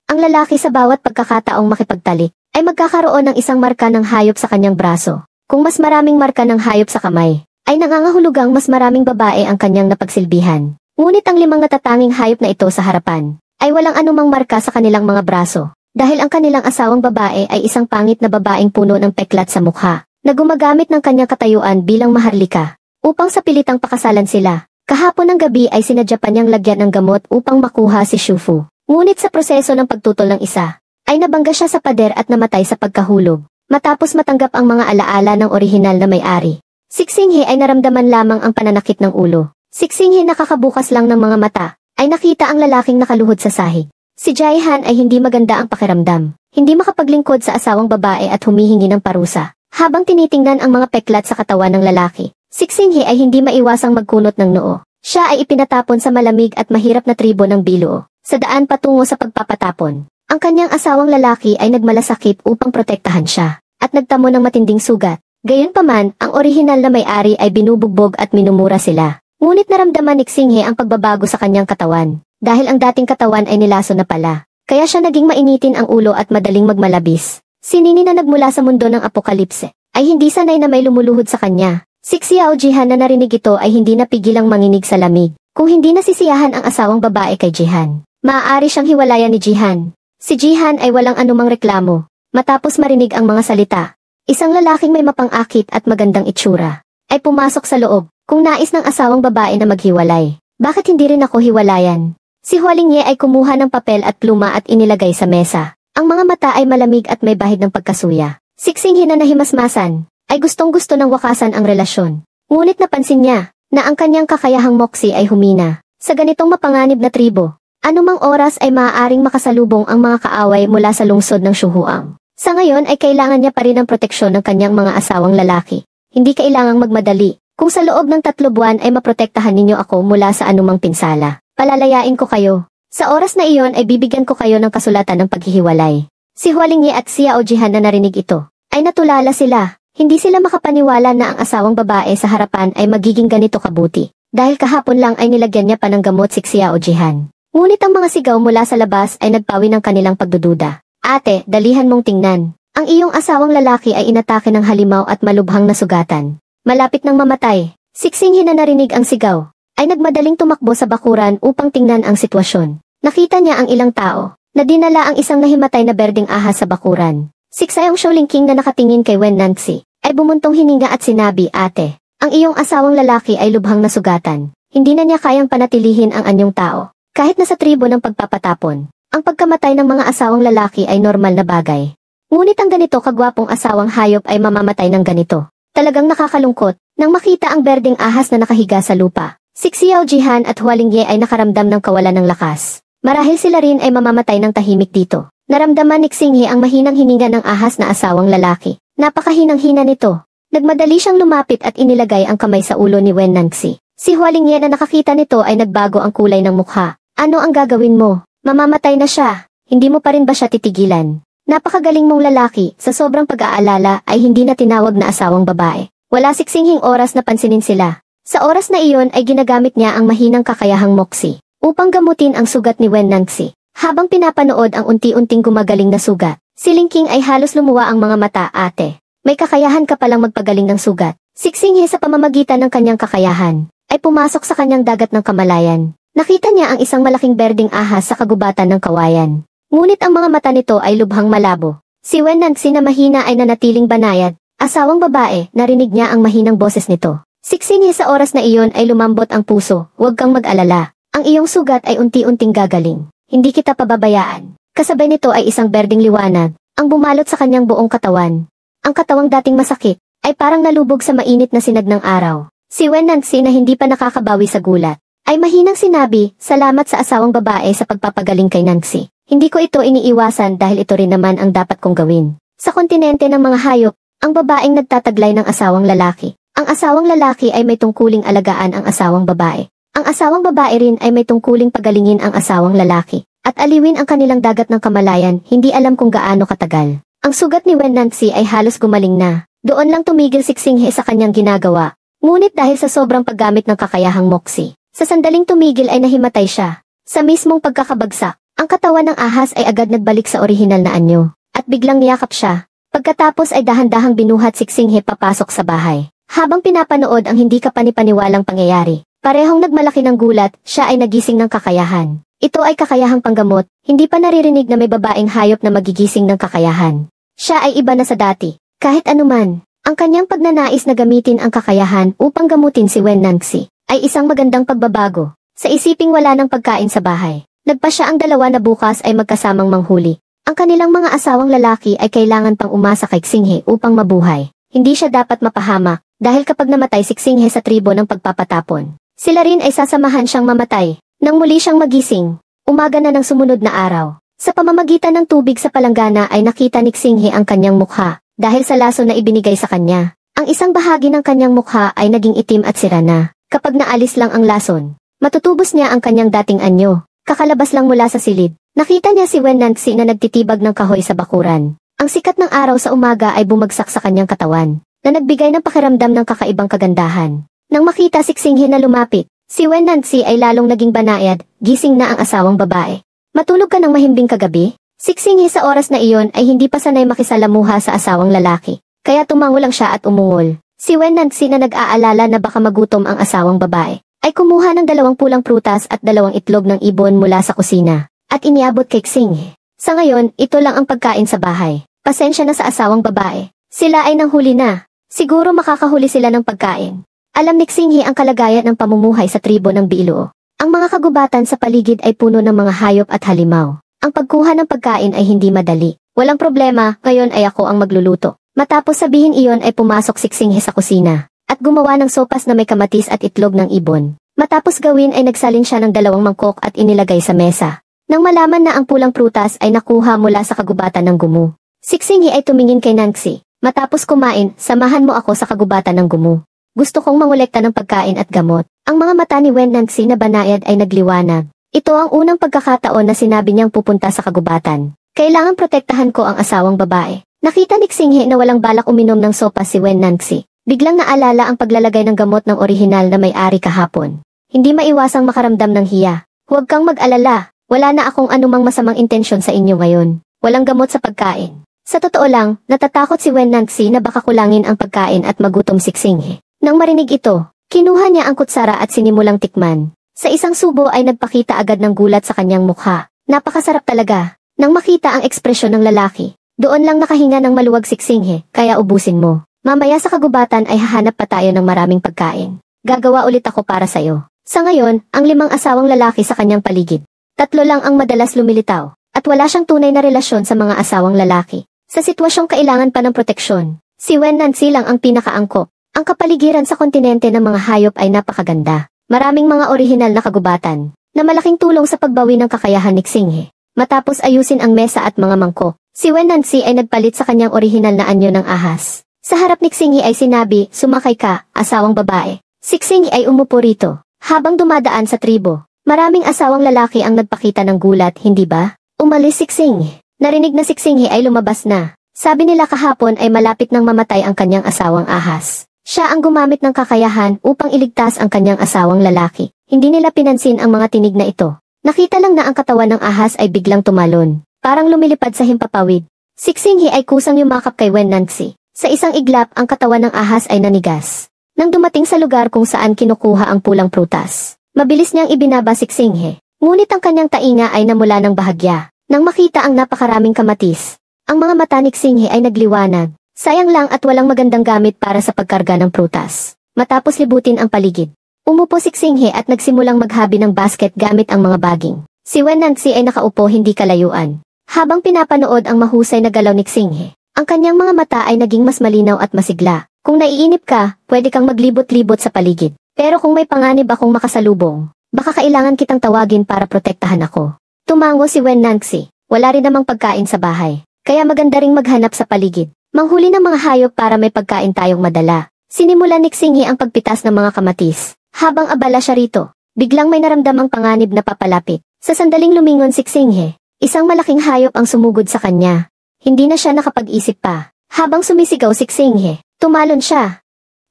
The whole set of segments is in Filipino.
Ang lalaki sa bawat pagkakataong makipagtalik, ay magkakaroon ng isang marka ng hayop sa kanyang braso. Kung mas maraming marka ng hayop sa kamay, ay nangangahulugang mas maraming babae ang kanyang napagsilbihan. Ngunit ang 5 natatanging hayop na ito sa harapan, ay walang anumang marka sa kanilang mga braso, dahil ang kanilang asawang babae ay isang pangit na babaeng puno ng peklat sa mukha, na gumagamit ng kanyang katayuan bilang maharlika, upang sa pilitang pakasalan sila. Kahapon ng gabi ay sinadya pa niyang lagyan ng gamot upang makuha si Shufu. Ngunit sa proseso ng pagtutol ng isa, ay nabangga siya sa pader at namatay sa pagkahulog, matapos matanggap ang mga alaala ng orihinal na may-ari. Sixinghe ay naramdaman lamang ang pananakit ng ulo. Sixinghe nakakabukas lang ng mga mata, ay nakita ang lalaking nakaluhod sa sahig. Si Jaihan ay hindi maganda ang pakiramdam, hindi makapaglingkod sa asawang babae at humihingi ng parusa. Habang tinitingnan ang mga peklat sa katawan ng lalaki, Sixinghe ay hindi maiwasang magkunot ng noo. Siya ay ipinatapon sa malamig at mahirap na tribo ng Biluo, sa daan patungo sa pagpapatapon. Ang kanyang asawang lalaki ay nagmalasakit upang protektahan siya, at nagtamo ng matinding sugat. Gayunpaman, ang orihinal na may-ari ay binubugbog at minumura sila. Ngunit naramdaman ni Xinghe ang pagbabago sa kanyang katawan, dahil ang dating katawan ay nilaso na pala. Kaya siya naging mainitin ang ulo at madaling magmalabis. Si Nini na nagmula sa mundo ng apokalipse, ay hindi sanay na may lumuluhod sa kanya. Si Xiao Jihan na narinig ito ay hindi napigilang manginig sa lamig. Kung hindi nasisiyahan ang asawang babae kay Jihan, maaari siyang hiwalayan ni Jihan. Si Jihan ay walang anumang reklamo, matapos marinig ang mga salita. Isang lalaking may mapang-akit at magandang itsura, ay pumasok sa loob, kung nais ng asawang babae na maghiwalay. Bakit hindi rin ako hiwalayan? Si Hualingye ay kumuha ng papel at pluma at inilagay sa mesa. Ang mga mata ay malamig at may bahid ng pagkasuya. Sixinghe na nahimasmasan, ay gustong-gusto ng wakasan ang relasyon. Ngunit napansin niya, na ang kanyang kakayahang moxie ay humina. Sa ganitong mapanganib na tribo, anumang oras ay maaaring makasalubong ang mga kaaway mula sa lungsod ng Shuhuang. Sa ngayon ay kailangan niya pa rin ng proteksyon ng kanyang mga asawang lalaki. Hindi kailangang magmadali. Kung sa loob ng 3 buwan ay maprotektahan ninyo ako mula sa anumang pinsala, palalayain ko kayo. Sa oras na iyon ay bibigyan ko kayo ng kasulatan ng paghihiwalay. Si Hualingye at Xiao Jihan na narinig ito, ay natulala sila. Hindi sila makapaniwala na ang asawang babae sa harapan ay magiging ganito kabuti. Dahil kahapon lang ay nilagyan niya pa ng gamot si Xiao Jihan. Ngunit ang mga sigaw mula sa labas ay nagpawi ng kanilang pagdududa. Ate, dalihan mong tingnan. Ang iyong asawang lalaki ay inatake ng halimaw at malubhang nasugatan. Malapit nang mamatay. Sixinghe na narinig ang sigaw, ay nagmadaling tumakbo sa bakuran upang tingnan ang sitwasyon. Nakita niya ang ilang tao, na dinala ang isang nahimatay na berdeng ahas sa bakuran. Siksayong Shaolingking na nakatingin kay Wen Nanxi, ay bumuntong hininga at sinabi, Ate, ang iyong asawang lalaki ay lubhang nasugatan. Hindi na niya kayang panatilihin ang anyong tao. Kahit nasa tribo ng pagpapatapon, ang pagkamatay ng mga asawang lalaki ay normal na bagay. Ngunit ang ganito kagwapong asawang hayop ay mamamatay ng ganito. Talagang nakakalungkot, nang makita ang berdeng ahas na nakahiga sa lupa. Si Xiao Jihan at Hualingye ay nakaramdam ng kawalan ng lakas. Marahil sila rin ay mamamatay ng tahimik dito. Naramdaman ni Xinghe ang mahinang hininga ng ahas na asawang lalaki. Napakahinang-hina nito. Nagmadali siyang lumapit at inilagay ang kamay sa ulo ni Wen Nanxi. Si Hualingye na nakakita nito ay nagbago ang kulay ng mukha. Ano ang gagawin mo? Mamamatay na siya. Hindi mo pa rin ba siya titigilan? Napakagaling mong lalaki, sa sobrang pag-aalala ay hindi na tinawag na asawang babae. Wala siksinghing oras na pansinin sila. Sa oras na iyon ay ginagamit niya ang mahinang kakayahang moxie upang gamutin ang sugat ni Wen Nanxi. Habang pinapanood ang unti-unting gumagaling na sugat, si Lingking ay halos lumuwa ang mga mata. Ate, may kakayahan ka palang magpagaling ng sugat. Sixinghe sa pamamagitan ng kanyang kakayahan, ay pumasok sa kanyang dagat ng kamalayan. Nakita niya ang isang malaking berdeng ahas sa kagubatan ng kawayan. Ngunit ang mga mata nito ay lubhang malabo. Si Wen Nanxi na mahina ay nanatiling banayad. Asawang babae, narinig niya ang mahinang boses nito. Sixinghe sa oras na iyon ay lumambot ang puso. Huwag kang mag-alala. Ang iyong sugat ay unti-unting gagaling. Hindi kita pababayaan. Kasabay nito ay isang berdeng liwanag, ang bumalot sa kanyang buong katawan. Ang katawang dating masakit, ay parang nalubog sa mainit na sinag ng araw. Si Wen Nanxi na hindi pa nakakabawi sa gulat, ay mahinang sinabi, salamat sa asawang babae sa pagpapagaling kay Nanxi. Hindi ko ito iniiwasan dahil ito rin naman ang dapat kong gawin. Sa kontinente ng mga hayop, ang babaeng nagtataglay ng asawang lalaki. Ang asawang lalaki ay may tungkuling alagaan ang asawang babae. Ang asawang babae rin ay may tungkuling pagalingin ang asawang lalaki. At aliwin ang kanilang dagat ng kamalayan, hindi alam kung gaano katagal. Ang sugat ni Wen Nanxi ay halos gumaling na. Doon lang tumigil si Xinghe sa kanyang ginagawa. Ngunit dahil sa sobrang paggamit ng kakayahang moxie, sa sandaling tumigil ay nahimatay siya. Sa mismong pagkakabagsak, Ang katawan ng ahas ay agad nagbalik sa orihinal na anyo, at biglang niyakap siya. Pagkatapos ay dahan-dahang binuhat si Xinghe papasok sa bahay. Habang pinapanood ang hindi kapanipaniwalang pangyayari, parehong nagmalaki ng gulat, siya ay nagising ng kakayahan. Ito ay kakayahang panggamot, hindi pa naririnig na may babaeng hayop na magigising ng kakayahan. Siya ay iba na sa dati. Kahit anuman, ang kanyang pagnanais na gamitin ang kakayahan upang gamutin si Wen Nanxi ay isang magandang pagbabago. Sa isiping wala ng pagkain sa bahay, nagpasya ang dalawa na bukas ay magkasamang manghuli. Ang kanilang mga asawang lalaki ay kailangan pang umasa kay Xinghe upang mabuhay. Hindi siya dapat mapahamak, dahil kapag namatay si Xinghe sa tribo ng pagpapatapon, sila rin ay sasamahan siyang mamatay. Nang muli siyang magising, umaga na ng sumunod na araw. Sa pamamagitan ng tubig sa palanggana ay nakita ni Xinghe ang kanyang mukha, dahil sa laso na ibinigay sa kanya. Ang isang bahagi ng kanyang mukha ay naging itim at sira na. Kapag naalis lang ang lason, matutubos niya ang kanyang dating anyo. Kakalabas lang mula sa silid, nakita niya si Wen Nanxi na nagtitibag ng kahoy sa bakuran. Ang sikat ng araw sa umaga ay bumagsak sa kanyang katawan, na nagbigay ng pakiramdam ng kakaibang kagandahan. Nang makita si Xinghe na lumapit, si Wen Nanxi ay lalong naging banayad, gising na ang asawang babae. Matulog ka ng mahimbing kagabi? Si Xinghe sa oras na iyon ay hindi pa sanay makisalamuha sa asawang lalaki, kaya tumango lang siya at umungol. Si Wen Nanxi na nag-aalala na baka magutom ang asawang babae, ay kumuha ng 2 pulang prutas at 2 itlog ng ibon mula sa kusina, at iniabot kay Xinghe. Sa ngayon, ito lang ang pagkain sa bahay. Pasensya na sa asawang babae. Sila ay nanghuli na. Siguro makakahuli sila ng pagkain. Alam ni Xinghe ang kalagayan ng pamumuhay sa tribo ng Biluo. Ang mga kagubatan sa paligid ay puno ng mga hayop at halimaw. Ang pagkuha ng pagkain ay hindi madali. Walang problema, ngayon ay ako ang magluluto. Matapos sabihin iyon ay pumasok si Xinghe sa kusina, at gumawa ng sopas na may kamatis at itlog ng ibon. Matapos gawin ay nagsalin siya ng 2 mangkok at inilagay sa mesa. Nang malaman na ang pulang prutas ay nakuha mula sa kagubatan ng gumu, si Xinghe ay tumingin kay Nanxi. Matapos kumain, samahan mo ako sa kagubatan ng gumu. Gusto kong mangolekta ng pagkain at gamot. Ang mga mata ni Wen Nanxi na banayad ay nagliwanag. Ito ang unang pagkakataon na sinabi niyang pupunta sa kagubatan. Kailangan protektahan ko ang asawang babae. Nakita ni Xinghe na walang balak uminom ng sopa si Wen Nanxi. Biglang naalala ang paglalagay ng gamot ng orihinal na may-ari kahapon. Hindi maiwasang makaramdam ng hiya. Huwag kang mag-alala. Wala na akong anumang masamang intensyon sa inyo ngayon. Walang gamot sa pagkain. Sa totoo lang, natatakot si Wen Nanxi na baka kulangin ang pagkain at magutom si Xinghe. Nang marinig ito, kinuha niya ang kutsara at sinimulang tikman. Sa isang subo ay nagpakita agad ng gulat sa kanyang mukha. Napakasarap talaga. Nang makita ang ekspresyon ng lalaki, doon lang nakahinga ng maluwag si Xinghe, kaya ubusin mo. Mamaya sa kagubatan ay hahanap pa tayo ng maraming pagkain. Gagawa ulit ako para sa'yo. Sa ngayon, ang 5 asawang lalaki sa kanyang paligid. 3 lang ang madalas lumilitaw, at wala siyang tunay na relasyon sa mga asawang lalaki. Sa sitwasyong kailangan pa ng proteksyon, si Wen Nanxi lang ang pinakaangkop. Ang kapaligiran sa kontinente ng mga hayop ay napakaganda. Maraming mga orihinal na kagubatan, na malaking tulong sa pagbawi ng kakayahan ni Xinghe. Matapos ayusin ang mesa at mga mangkok, si Wen Nanxi ay nagpalit sa kanyang orihinal na anyo ng ahas. Sa harap ni Xinghe ay sinabi, sumakay ka, asawang babae. Si Xinghe ay umupo rito. Habang dumadaan sa tribo, maraming asawang lalaki ang nagpakita ng gulat, hindi ba? Umalis si Xinghe. Narinig na si Xinghe ay lumabas na. Sabi nila kahapon ay malapit nang mamatay ang kanyang asawang ahas. Siya ang gumamit ng kakayahan upang iligtas ang kanyang asawang lalaki. Hindi nila pinansin ang mga tinig na ito. Nakita lang na ang katawan ng ahas ay biglang tumalon, parang lumilipad sa himpapawid. Si Xinghe ay kusang yumakap kay Wen Nanxi. Sa isang iglap ang katawan ng ahas ay nanigas. Nang dumating sa lugar kung saan kinukuha ang pulang prutas, mabilis niyang ibinaba si Xinghe. Ngunit ang kanyang tainga ay namula ng bahagya. Nang makita ang napakaraming kamatis, ang mga mata ni Xinghe ay nagliwanag. Sayang lang at walang magandang gamit para sa pagkarga ng prutas. Matapos libutin ang paligid, umupo si Xinghe at nagsimulang maghabi ng basket gamit ang mga baging. Si Wen Nanxi ay nakaupo hindi kalayuan. Habang pinapanood ang mahusay na galaw ni Xinghe, ang kanyang mga mata ay naging mas malinaw at masigla. Kung naiinip ka, pwede kang maglibot-libot sa paligid. Pero kung may panganib akong makasalubong, baka kailangan kitang tawagin para protektahan ako. Tumango si Wen Nanxi. Wala rin namang pagkain sa bahay, kaya maganda ring maghanap sa paligid. Manghuli ng mga hayop para may pagkain tayong madala. Sinimulan ni Xinghe ang pagpitas ng mga kamatis. Habang abala siya rito, biglang may naramdamang panganib na papalapit. Sa sandaling lumingon si Xinghe, isang malaking hayop ang sumugod sa kanya. Hindi na siya nakapag-isip pa. Habang sumisigaw si Xinghe, tumalon siya.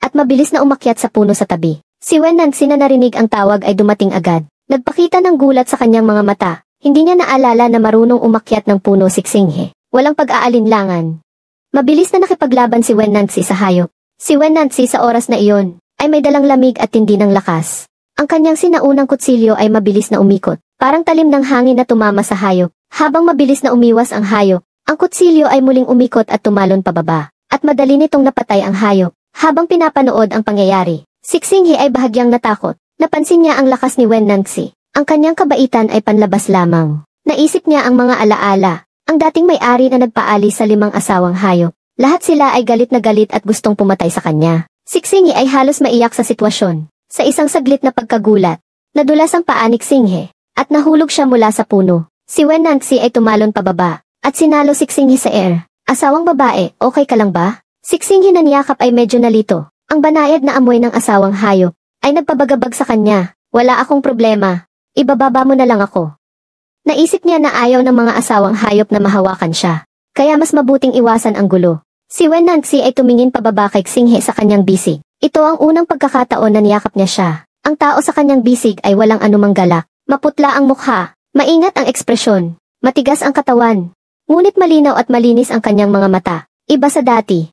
At mabilis na umakyat sa puno sa tabi. Si Wen Nanxi na narinig ang tawag ay dumating agad. Nagpakita ng gulat sa kanyang mga mata. Hindi niya naalala na marunong umakyat ng puno si Xinghe. Walang pag-aalinlangan. Mabilis na nakipaglaban si Wen Nancy sa hayop. Si Wen Nancy sa oras na iyon ay may dalang lamig at tindi ng lakas. Ang kanyang sinaunang kutsilyo ay mabilis na umikot, parang talim ng hangin na tumama sa hayop. Habang mabilis na umiwas ang hayop, ang kutsilyo ay muling umikot at tumalon pababa, at madali nitong napatay ang hayop. Habang pinapanood ang pangyayari, si Xinghe ay bahagyang natakot. Napansin niya ang lakas ni Wen Nancy. Ang kanyang kabaitan ay panlabas lamang. Naisip niya ang mga alaala. Ang dating may-ari na nagpaalis sa 5 asawang hayop. Lahat sila ay galit na galit at gustong pumatay sa kanya. Si Xinghe ay halos maiyak sa sitwasyon. Sa isang saglit na pagkagulat, nadulas ang paa ni Xinghe, at nahulog siya mula sa puno. Si Wen Nancy ay tumalon pababa, at sinalo si Xinghe sa air. Asawang babae, okay ka lang ba? Si Xinghe na niyakap ay medyo nalito. Ang banayad na amoy ng asawang hayop ay nagpabagabag sa kanya. Wala akong problema. Ibababa mo na lang ako. Naisip niya na ayaw ng mga asawang hayop na mahawakan siya. Kaya mas mabuting iwasan ang gulo. Si Wen Nancy ay tumingin pababa kay Xinghe sa kanyang bisig. Ito ang unang pagkakataon na niyakap niya siya. Ang tao sa kanyang bisig ay walang anumang galak. Maputla ang mukha. Maingat ang ekspresyon. Matigas ang katawan. Ngunit malinaw at malinis ang kanyang mga mata. Iba sa dati.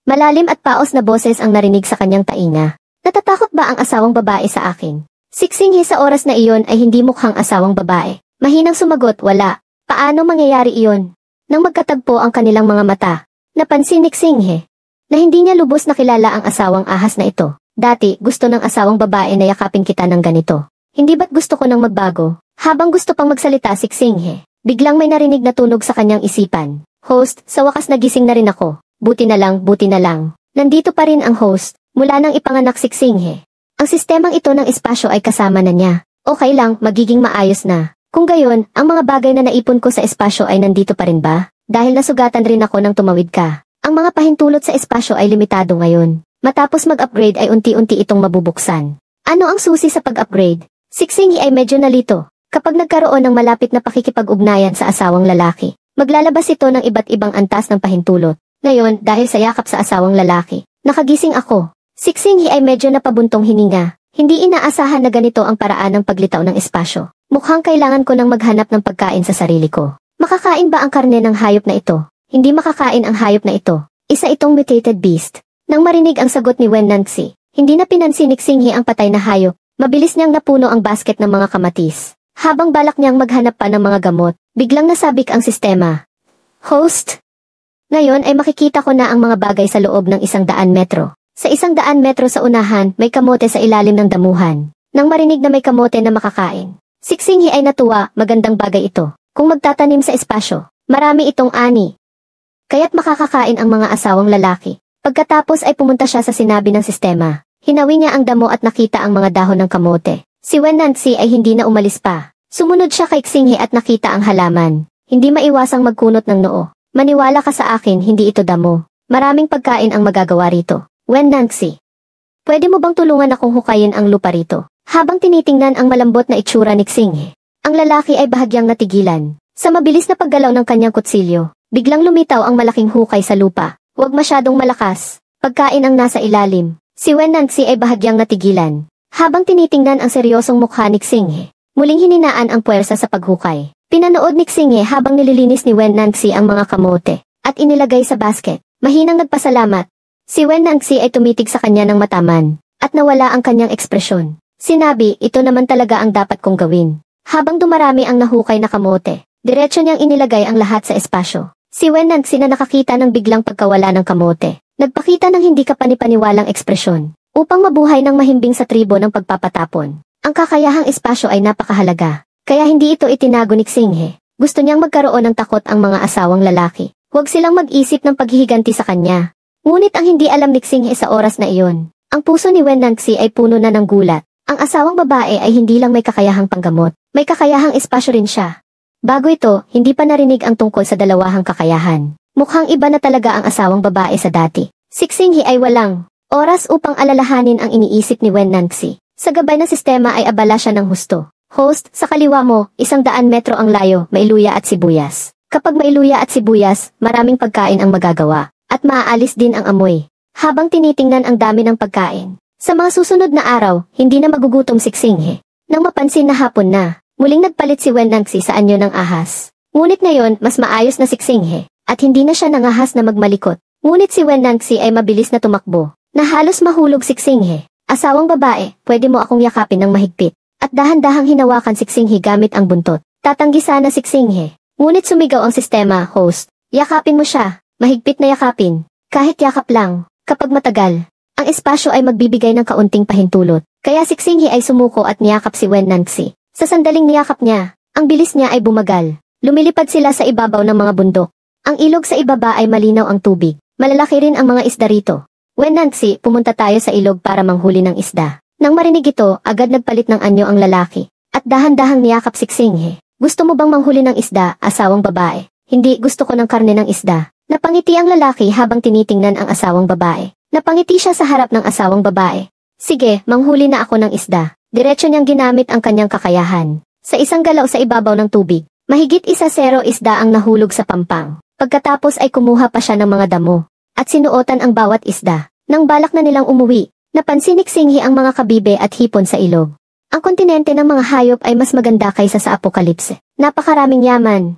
Malalim at paos na boses ang narinig sa kanyang tainga. Natatakot ba ang asawang babae sa akin? Si Xinghe sa oras na iyon ay hindi mukhang asawang babae. Mahinang sumagot, wala. Paano mangyayari iyon? Nang magkatagpo ang kanilang mga mata, napansin ni Xinghe na hindi niya lubos na kilala ang asawang ahas na ito. Dati, gusto ng asawang babae na yakapin kita ng ganito. Hindi ba't gusto ko nang magbago? Habang gusto pang magsalita si Xinghe, biglang may narinig na tunog sa kanyang isipan. Host, sa wakas nagising na rin ako. Buti na lang, buti na lang. Nandito pa rin ang host, mula nang ipanganak si Xinghe. Ang sistemang ito ng espasyo ay kasama na niya. Okay lang, magiging maayos na. Kung gayon, ang mga bagay na naipon ko sa espasyo ay nandito pa rin ba? Dahil nasugatan rin ako nang tumawid ka. Ang mga pahintulot sa espasyo ay limitado ngayon. Matapos mag-upgrade ay unti-unti itong mabubuksan. Ano ang susi sa pag-upgrade? Si Xinghe ay medyo nalito. Kapag nagkaroon ng malapit na pakikipag-ugnayan sa asawang lalaki, maglalabas ito ng iba't ibang antas ng pahintulot. Ngayon, dahil sa yakap sa asawang lalaki, nakagising ako. Si Xinghe ay medyo napabuntong hininga. Hindi inaasahan na ganito ang paraan ng paglitaw ng espasyo. Mukhang kailangan ko nang maghanap ng pagkain sa sarili ko. Makakain ba ang karne ng hayop na ito? Hindi makakain ang hayop na ito. Isa itong mutated beast. Nang marinig ang sagot ni Wen Nancy, hindi na pinansin ni Xinghe ang patay na hayop. Mabilis niyang napuno ang basket ng mga kamatis. Habang balak niyang maghanap pa ng mga gamot, biglang nasabik ang sistema. Host? Ngayon ay makikita ko na ang mga bagay sa loob ng 100 metro. Sa 100 metro sa unahan, may kamote sa ilalim ng damuhan. Nang marinig na may kamote na makakain, si Xinghe ay natuwa, magandang bagay ito. Kung magtatanim sa espasyo, marami itong ani. Kaya't makakakain ang mga asawang lalaki. Pagkatapos ay pumunta siya sa sinabi ng sistema. Hinawi niya ang damo at nakita ang mga dahon ng kamote. Si Wen Nancy ay hindi na umalis pa. Sumunod siya kay Xinghe at nakita ang halaman. Hindi maiwasang magkunot ng noo. Maniwala ka sa akin, hindi ito damo. Maraming pagkain ang magagawa rito. Wen Nancy, pwede mo bang tulungan akong hukayin ang lupa rito? Habang tinitingnan ang malambot na itsura ni Xinghe, ang lalaki ay bahagyang natigilan. Sa mabilis na paggalaw ng kanyang kutsilyo, biglang lumitaw ang malaking hukay sa lupa. Huwag masyadong malakas. Pagkain ang nasa ilalim. Si Wen Nancy ay bahagyang natigilan. Habang tinitingnan ang seryosong mukha ni Xinghe, muling hininaan ang puwersa sa paghukay. Pinanood ni Xinghe habang nililinis ni Wen Nancy ang mga kamote at inilagay sa basket. Mahinang nagpasalamat. Si Wen Nancy ay tumitig sa kanya ng mataman at nawala ang kanyang ekspresyon. Sinabi, ito naman talaga ang dapat kong gawin. Habang dumarami ang nahukay na kamote, diretso niyang inilagay ang lahat sa espasyo. Si Wen Nancy na nakakita ng biglang pagkawala ng kamote, nagpakita ng hindi kapanipaniwalang ekspresyon. Upang mabuhay ng mahimbing sa tribo ng pagpapatapon, ang kakayahang espasyo ay napakahalaga. Kaya hindi ito itinago ni Xinghe. Gusto niyang magkaroon ng takot ang mga asawang lalaki. Huwag silang mag-isip ng paghihiganti sa kanya. Ngunit ang hindi alam ni Xinghe sa oras na iyon, ang puso ni Wen Nancy ay puno na ng gulat. Ang asawang babae ay hindi lang may kakayahang panggamot, may kakayahang espasyo rin siya. Bago ito, hindi pa narinig ang tungkol sa dalawahang kakayahan. Mukhang iba na talaga ang asawang babae sa dati. Si Xinghe ay walang oras upang alalahanin ang iniisip ni Wen Nancy. Sa gabay ng sistema ay abala siya ng husto. Host, sa kaliwa mo, 100 metro ang layo, may luya at sibuyas. Kapag may luya at sibuyas, maraming pagkain ang magagawa. At maaalis din ang amoy. Habang tinitingnan ang dami ng pagkain, sa mga susunod na araw, hindi na magugutom si Xinghe. Nang mapansin na hapon na, Muling nagpalit si Wen Nangxi sa anyo ng ahas. Ngunit ngayon, mas maayos na si Xinghe, at hindi na siya nangahas na magmalikot. Ngunit si Wen Nangxi ay mabilis na tumakbo, na halos mahulog si Xinghe. Asawang babae, pwede mo akong yakapin ng mahigpit. At dahan-dahang hinawakan si Xinghe gamit ang buntot. Tatanggi sana si Xinghe. Ngunit sumigaw ang sistema, host. Yakapin mo siya, mahigpit na yakapin. Kahit yakap lang, kapag matagal, ang espasyo ay magbibigay ng kaunting pahintulot. Kaya si Xinghe ay sumuko at niyakap si Wen Nangxi. Sa sandaling niyakap niya, ang bilis niya ay bumagal. Lumilipad sila sa ibabaw ng mga bundok. Ang ilog sa ibaba ay malinaw ang tubig. Malalaki rin ang mga isda rito. Wen Nangxi, pumunta tayo sa ilog para manghuli ng isda. Nang marinig ito, agad nagpalit ng anyo ang lalaki. At dahan-dahang niyakap si Xinghe. Gusto mo bang manghuli ng isda, asawang babae? Hindi, gusto ko ng karne ng isda. Napangiti ang lalaki habang tinitingnan ang asawang babae. Napangiti siya sa harap ng asawang babae. Sige, manghuli na ako ng isda. Diretso niyang ginamit ang kanyang kakayahan. Sa isang galaw sa ibabaw ng tubig, mahigit 1-0 isda ang nahulog sa pampang. Pagkatapos ay kumuha pa siya ng mga damo. At sinuotan ang bawat isda. Nang balak na nilang umuwi, napansin ni Xinghe ang mga kabibe at hipon sa ilog. Ang kontinente ng mga hayop ay mas maganda kaysa sa apokalipse. Napakaraming yaman,